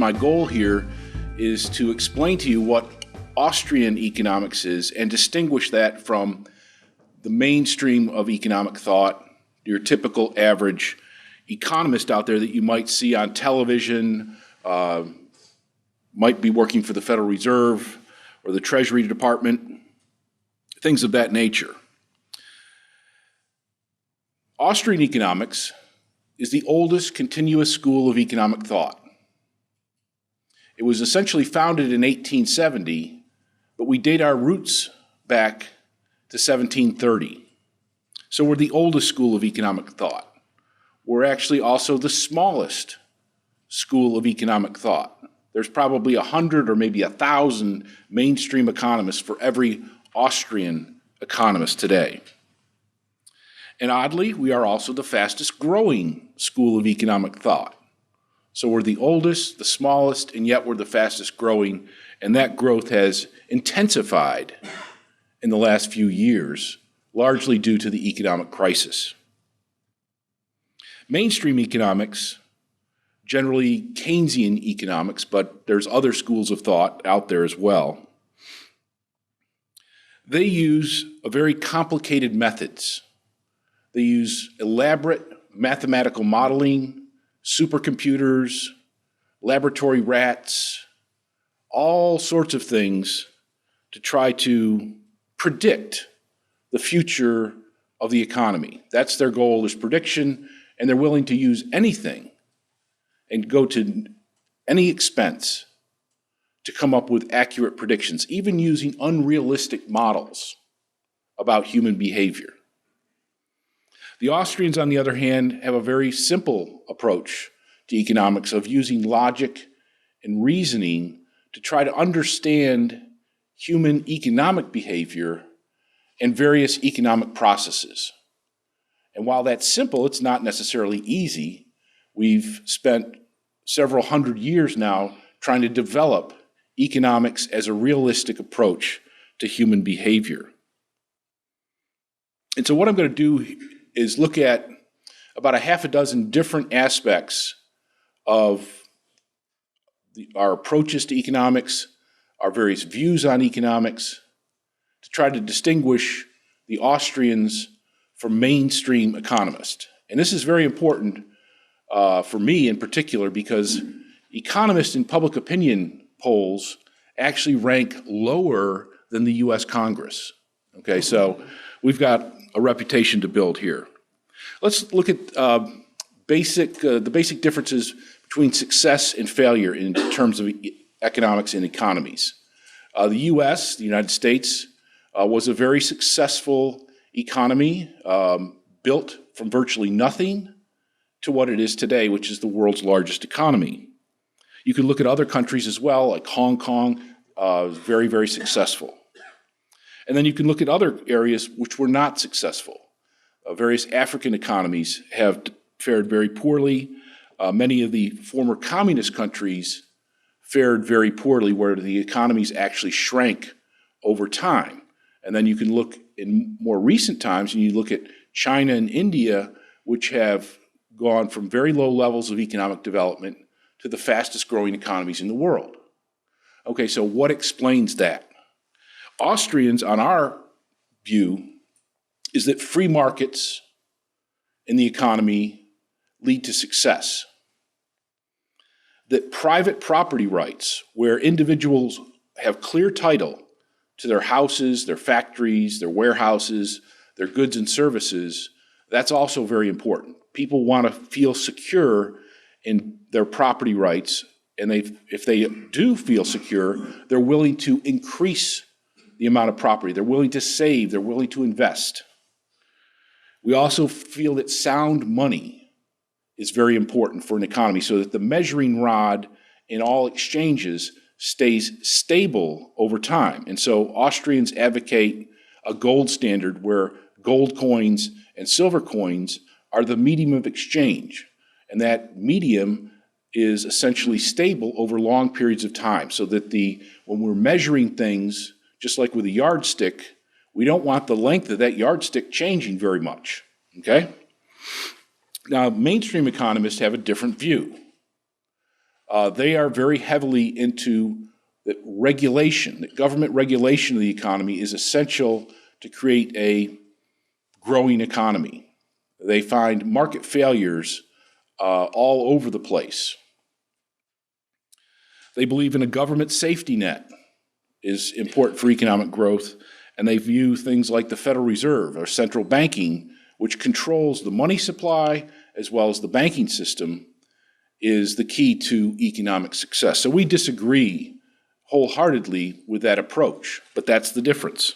My goal here is to explain to you what Austrian economics is and distinguish that from the mainstream of economic thought, your typical average economist out there that you might see on television, might be working for the Federal Reserve or the Treasury Department, things of that nature. Austrian economics is the oldest continuous school of economic thought. It was essentially founded in 1870, but we date our roots back to 1730. So we're the oldest school of economic thought. We're actually also the smallest school of economic thought. There's probably 100 or maybe 1,000 mainstream economists for every Austrian economist today. And oddly, we are also the fastest growing school of economic thought. So we're the oldest, the smallest, and yet we're the fastest growing, and that growth has intensified in the last few years, largely due to the economic crisis. Mainstream economics, generally Keynesian economics, but there's other schools of thought out there as well. They use very complicated methods. They use elaborate mathematical modeling, supercomputers, laboratory rats, all sorts of things to try to predict the future of the economy. That's their goal, is prediction, and they're willing to use anything and go to any expense to come up with accurate predictions, even using unrealistic models about human behavior. The Austrians, on the other hand, have a very simple approach to economics of using logic and reasoning to try to understand human economic behavior and various economic processes. And while that's simple, it's not necessarily easy. We've spent several hundred years now trying to develop economics as a realistic approach to human behavior. And so what I'm going to do is look at about a half a dozen different aspects of our approaches to economics, our various views on economics, to try to distinguish the Austrians from mainstream economists. And this is very important for me in particular because economists in public opinion polls actually rank lower than the US Congress. Okay, so we've got a reputation to build here. Let's look at the basic differences between success and failure in terms of economics and economies. The US, the United States, was a very successful economy built from virtually nothing to what it is today, which is the world's largest economy. You can look at other countries as well, like Hong Kong, very, very successful. And then you can look at other areas which were not successful. Various African economies have fared very poorly. Many of the former communist countries fared very poorly, where the economies actually shrank over time. And then you can look in more recent times, and you look at China and India, which have gone from very low levels of economic development to the fastest growing economies in the world. Okay, so what explains that? Austrians, on our view, is that free markets in the economy lead to success. That private property rights, where individuals have clear title to their houses, their factories, their warehouses, their goods and services, that's also very important. People want to feel secure in their property rights, and if they do feel secure, they're willing to increase the amount of property. They're willing to save, they're willing to invest. We also feel that sound money is very important for an economy so that the measuring rod in all exchanges stays stable over time. And so Austrians advocate a gold standard where gold coins and silver coins are the medium of exchange. And that medium is essentially stable over long periods of time so that when we're measuring things, just like with a yardstick, we don't want the length of that yardstick changing very much, okay? Now, mainstream economists have a different view. They are very heavily into that regulation, that government regulation of the economy is essential to create a growing economy. They find market failures all over the place. They believe in a government safety net is important for economic growth, and they view things like the Federal Reserve or central banking, which controls the money supply as well as the banking system, is the key to economic success. So we disagree wholeheartedly with that approach, but that's the difference.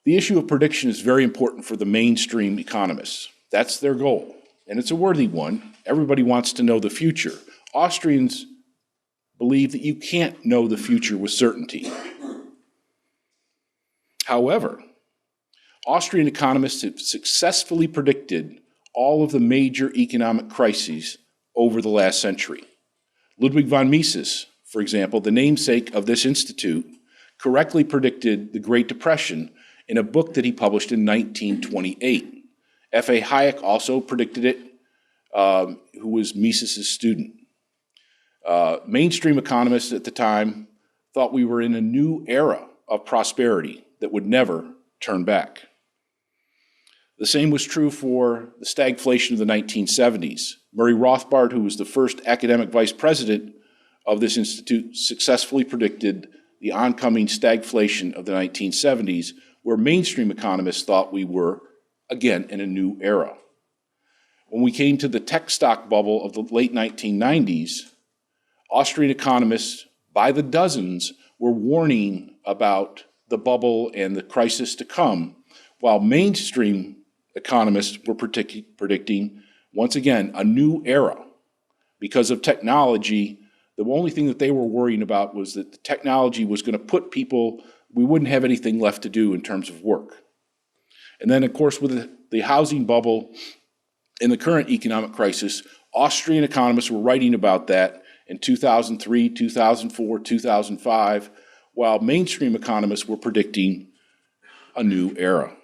The issue of prediction is very important for the mainstream economists. That's their goal, and it's a worthy one. Everybody wants to know the future. Austrians believe that you can't know the future with certainty. However, Austrian economists have successfully predicted all of the major economic crises over the last century. Ludwig von Mises, for example, the namesake of this institute, correctly predicted the Great Depression in a book that he published in 1928. F.A. Hayek also predicted it, who was Mises' student. Mainstream economists at the time thought we were in a new era of prosperity that would never turn back. The same was true for the stagflation of the 1970s. Murray Rothbard, who was the first academic vice president of this institute, successfully predicted the oncoming stagflation of the 1970s, where mainstream economists thought we were, again, in a new era. When we came to the tech stock bubble of the late 1990s, Austrian economists, by the dozens, were warning about the bubble and the crisis to come, while mainstream economists were predicting, once again, a new era. Because of technology, the only thing that they were worrying about was that the technology was going to put people, we wouldn't have anything left to do in terms of work. And then, of course, with the housing bubble and the current economic crisis, Austrian economists were writing about that in 2003, 2004, 2005, while mainstream economists were predicting a new era.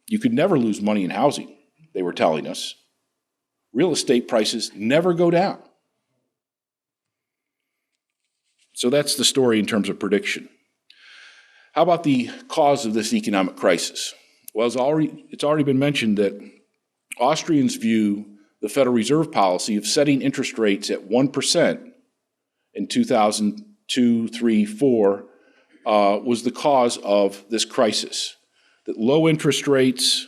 You could never lose money in housing, they were telling us. Real estate prices never go down. So that's the story in terms of prediction. How about the cause of this economic crisis? Well, it's already been mentioned that Austrians view the Federal Reserve policy of setting interest rates at 1% in 2002, 3, 4 was the cause of this crisis. That low interest rates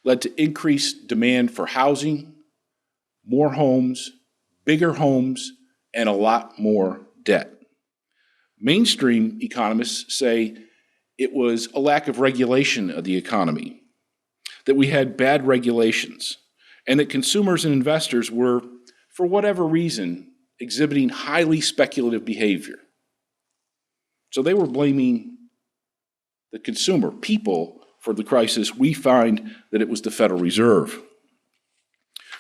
led to increased demand for housing, more homes, bigger homes, and a lot more debt. Mainstream economists say it was a lack of regulation of the economy, that we had bad regulations, and that consumers and investors were, for whatever reason, exhibiting highly speculative behavior. So they were blaming the consumer, people, for the crisis. We find that it was the Federal Reserve.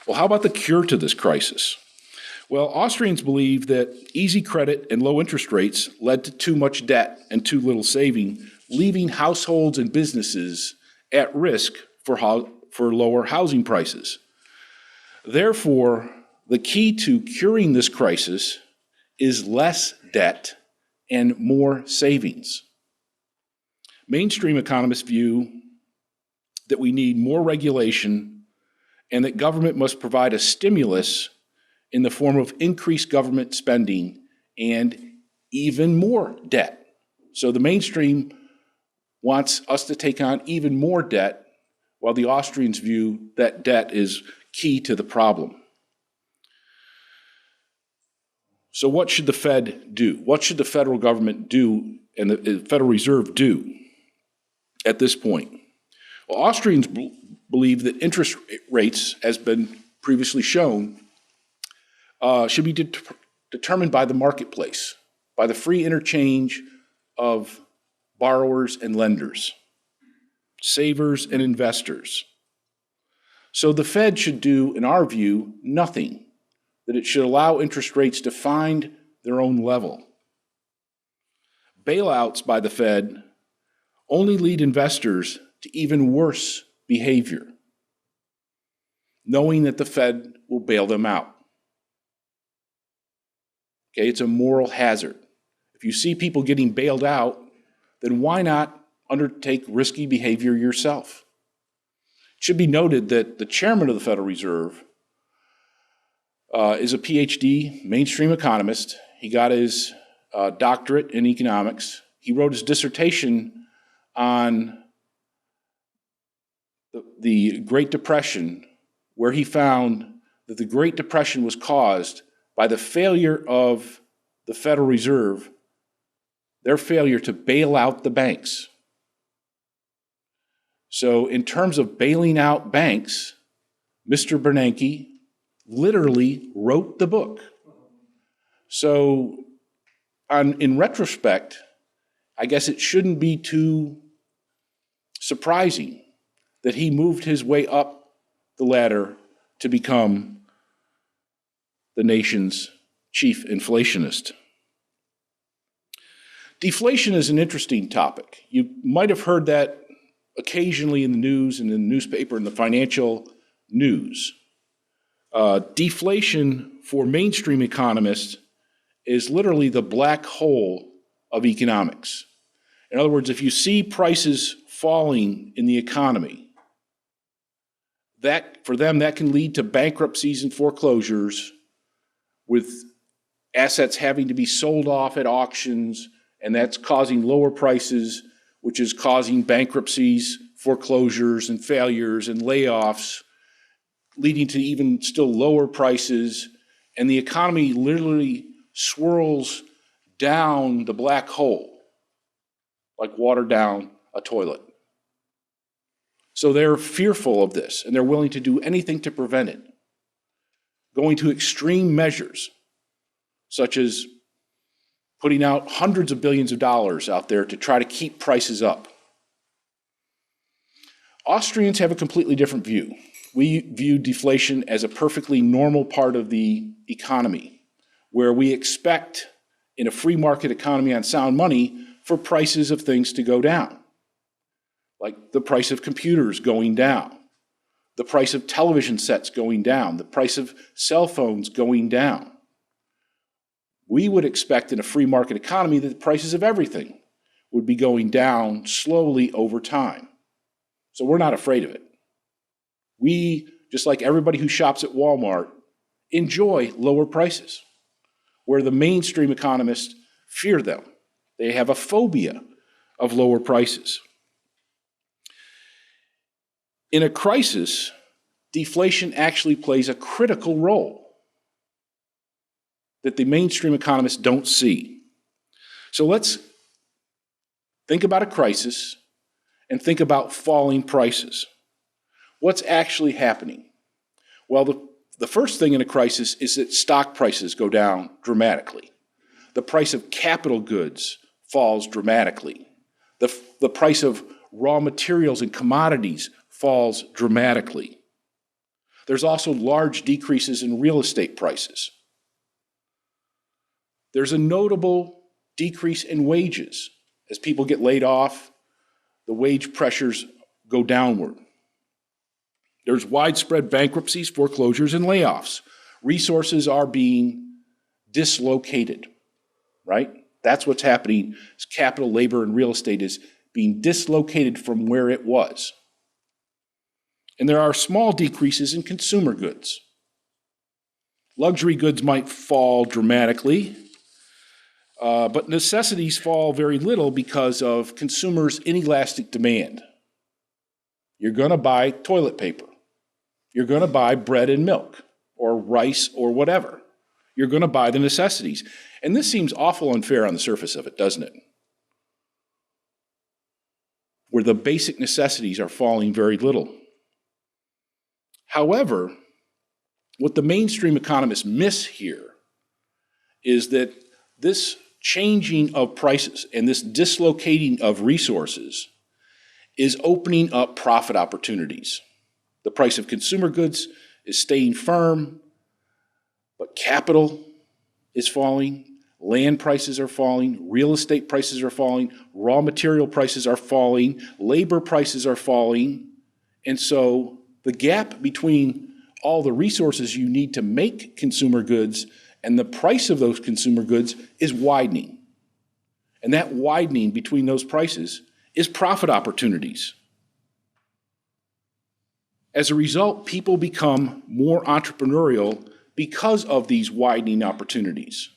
Well, how about the cure to this crisis? Well, Austrians believe that easy credit and low interest rates led to too much debt and too little saving, leaving households and businesses at risk for lower housing prices. Therefore, the key to curing this crisis is less debt and more savings. Mainstream economists view that we need more regulation and that government must provide a stimulus in the form of increased government spending and even more debt. So the mainstream wants us to take on even more debt, while the Austrians view that debt is key to the problem. So what should the Fed do? What should the federal government do and the Federal Reserve do at this point? Well, Austrians believe that interest rates, as been previously shown, should be determined by the marketplace, by the free interchange of borrowers and lenders, savers and investors. So the Fed should do, in our view, nothing, that it should allow interest rates to find their own level. Bailouts by the Fed only lead investors to even worse behavior. knowing that the Fed will bail them out. Okay, it's a moral hazard. If you see people getting bailed out, then why not undertake risky behavior yourself? It should be noted that the chairman of the Federal Reserve is a PhD, mainstream economist. He got his doctorate in economics. He wrote his dissertation on the Great Depression, where he found that the Great Depression was caused by the failure of the Federal Reserve, their failure to bail out the banks. So in terms of bailing out banks, Mr. Bernanke literally wrote the book. So in retrospect, I guess it shouldn't be too surprising that he moved his way up the ladder to become the nation's chief inflationist. Deflation is an interesting topic. You might have heard that occasionally in the news and in the newspaper and the financial news. Deflation for mainstream economists is literally the black hole of economics. In other words, if you see prices falling in the economy, that for them that can lead to bankruptcies and foreclosures, with assets having to be sold off at auctions, and that's causing lower prices, which is causing bankruptcies, foreclosures, and failures and layoffs, leading to even still lower prices, and the economy literally swirls down the black hole like water down a toilet. So they're fearful of this, and they're willing to do anything to prevent it, going to extreme measures, such as putting out hundreds of billions of dollars out there to try to keep prices up. Austrians have a completely different view. We view deflation as a perfectly normal part of the economy, where we expect in a free market economy on sound money for prices of things to go down, like the price of computers going down, the price of television sets going down, the price of cell phones going down. We would expect in a free market economy that the prices of everything would be going down slowly over time. So we're not afraid of it. We, just like everybody who shops at Walmart, enjoy lower prices, where the mainstream economists fear them. They have a phobia of lower prices. In a crisis, deflation actually plays a critical role that the mainstream economists don't see. So let's think about a crisis and think about falling prices. What's actually happening? Well, the first thing in a crisis is that stock prices go down dramatically. The price of capital goods falls dramatically. The price of raw materials and commodities falls dramatically. There's also large decreases in real estate prices. There's a notable decrease in wages. As people get laid off, the wage pressures go downward. There's widespread bankruptcies, foreclosures, and layoffs. Resources are being dislocated, right? That's what's happening. Capital, labor, and real estate is being dislocated from where it was. And there are small decreases in consumer goods. Luxury goods might fall dramatically, but necessities fall very little because of consumers' inelastic demand. You're going to buy toilet paper. You're going to buy bread and milk or rice or whatever. You're going to buy the necessities. And this seems awful unfair on the surface of it, doesn't it? Where the basic necessities are falling very little. However, what the mainstream economists miss here is that this changing of prices and this dislocating of resources is opening up profit opportunities. The price of consumer goods is staying firm, but capital is falling, land prices are falling, real estate prices are falling, raw material prices are falling, labor prices are falling, and so the gap between all the resources you need to make consumer goods, and the price of those consumer goods is widening. And that widening between those prices is profit opportunities. As a result, people become more entrepreneurial because of these widening opportunities.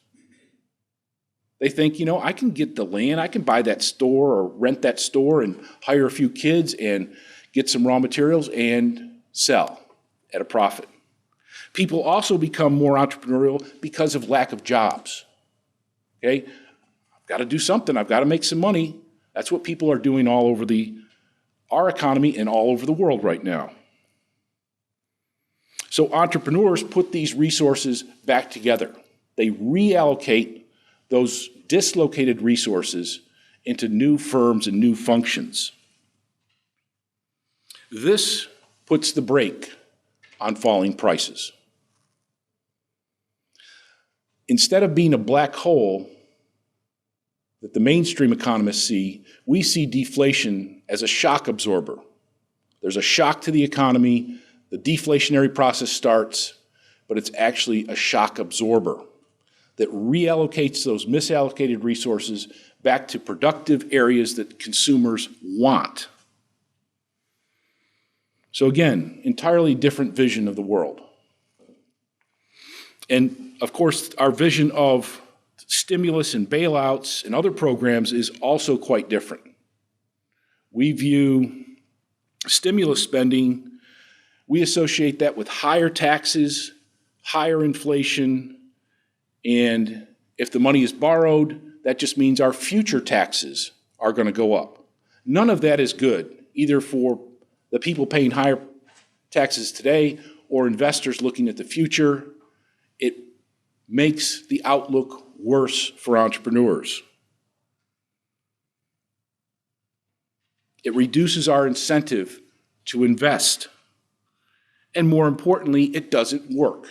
They think, you know, I can get the land, I can buy that store or rent that store and hire a few kids and get some raw materials and sell at a profit. People also become more entrepreneurial because of lack of jobs. Okay? I've got to do something, I've got to make some money. That's what people are doing all over our economy and all over the world right now. So entrepreneurs put these resources back together. They reallocate those dislocated resources into new firms and new functions. This puts the brake on falling prices. Instead of being a black hole that the mainstream economists see, we see deflation as a shock absorber. There's a shock to the economy, the deflationary process starts, but it's actually a shock absorber that reallocates those misallocated resources back to productive areas that consumers want. So again, entirely different vision of the world. And of course, our vision of stimulus and bailouts and other programs is also quite different. We view stimulus spending, we associate that with higher taxes, higher inflation, and if the money is borrowed, that just means our future taxes are going to go up. None of that is good, either for the people paying higher taxes today or investors looking at the future. It makes the outlook worse for entrepreneurs. It reduces our incentive to invest. And more importantly, it doesn't work.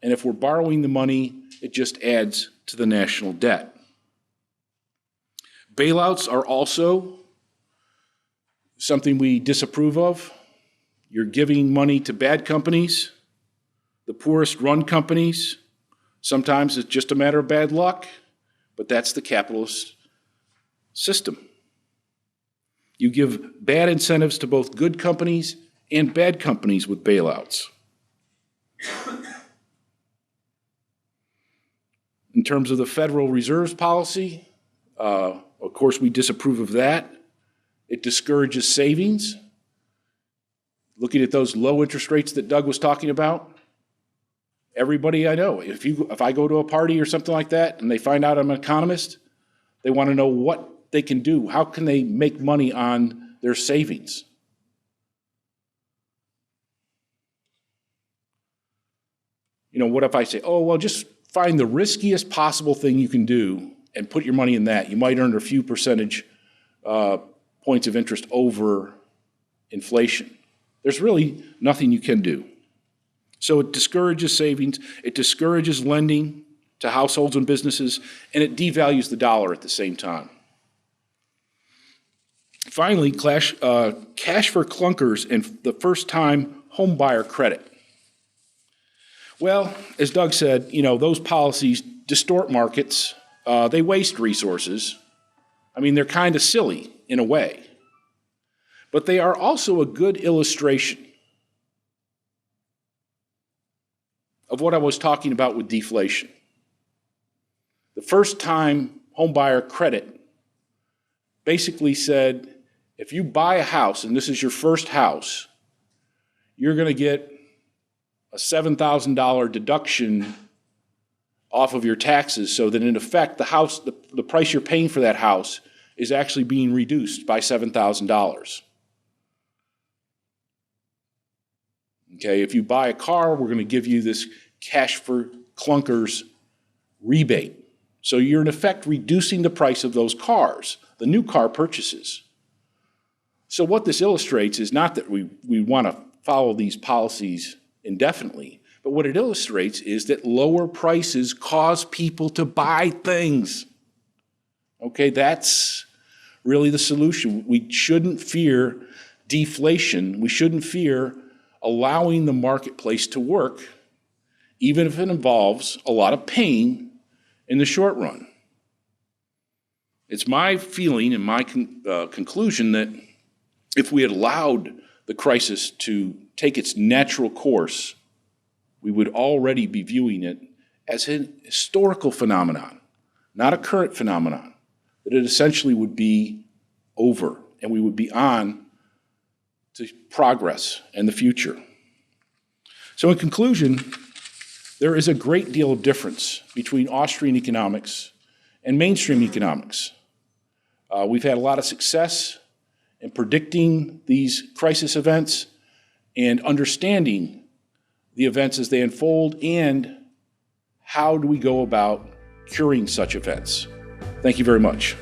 And if we're borrowing the money, it just adds to the national debt. Bailouts are also something we disapprove of. You're giving money to bad companies, the poorest run companies. Sometimes it's just a matter of bad luck, but that's the capitalist system. You give bad incentives to both good companies and bad companies with bailouts. In terms of the Federal Reserve's policy, of course we disapprove of that. It discourages savings. Looking at those low interest rates that Doug was talking about, everybody I know, if I go to a party or something like that and they find out I'm an economist, they want to know what they can do. How can they make money on their savings? You know, what if I say, oh, well, just find the riskiest possible thing you can do and put your money in that. You might earn a few percentage points of interest over inflation. There's really nothing you can do. So it discourages savings, it discourages lending to households and businesses, and it devalues the dollar at the same time. Finally, cash for clunkers and the first-time home buyer credit. Well, as Doug said, you know, those policies distort markets. They waste resources. I mean, they're kind of silly in a way. But they are also a good illustration of what I was talking about with deflation. The first-time homebuyer credit basically said, if you buy a house, and this is your first house, you're going to get a $7,000 deduction off of your taxes, so that in effect, the house, the price you're paying for that house is actually being reduced by $7,000. Okay, if you buy a car, we're going to give you this cash for clunkers rebate. So you're in effect reducing the price of those cars, the new car purchases. So what this illustrates is not that we want to follow these policies indefinitely, but what it illustrates is that lower prices cause people to buy things. Okay, that's really the solution. We shouldn't fear deflation. We shouldn't fear allowing the marketplace to work, even if it involves a lot of pain in the short run. It's my feeling and my conclusion that if we had allowed the crisis to take its natural course, we would already be viewing it as an historical phenomenon, not a current phenomenon, that it essentially would be over and we would be on to progress and the future. So in conclusion, there is a great deal of difference between Austrian economics and mainstream economics. We've had a lot of success in predicting these crisis events and understanding the events as they unfold and how do we go about curing such events. Thank you very much.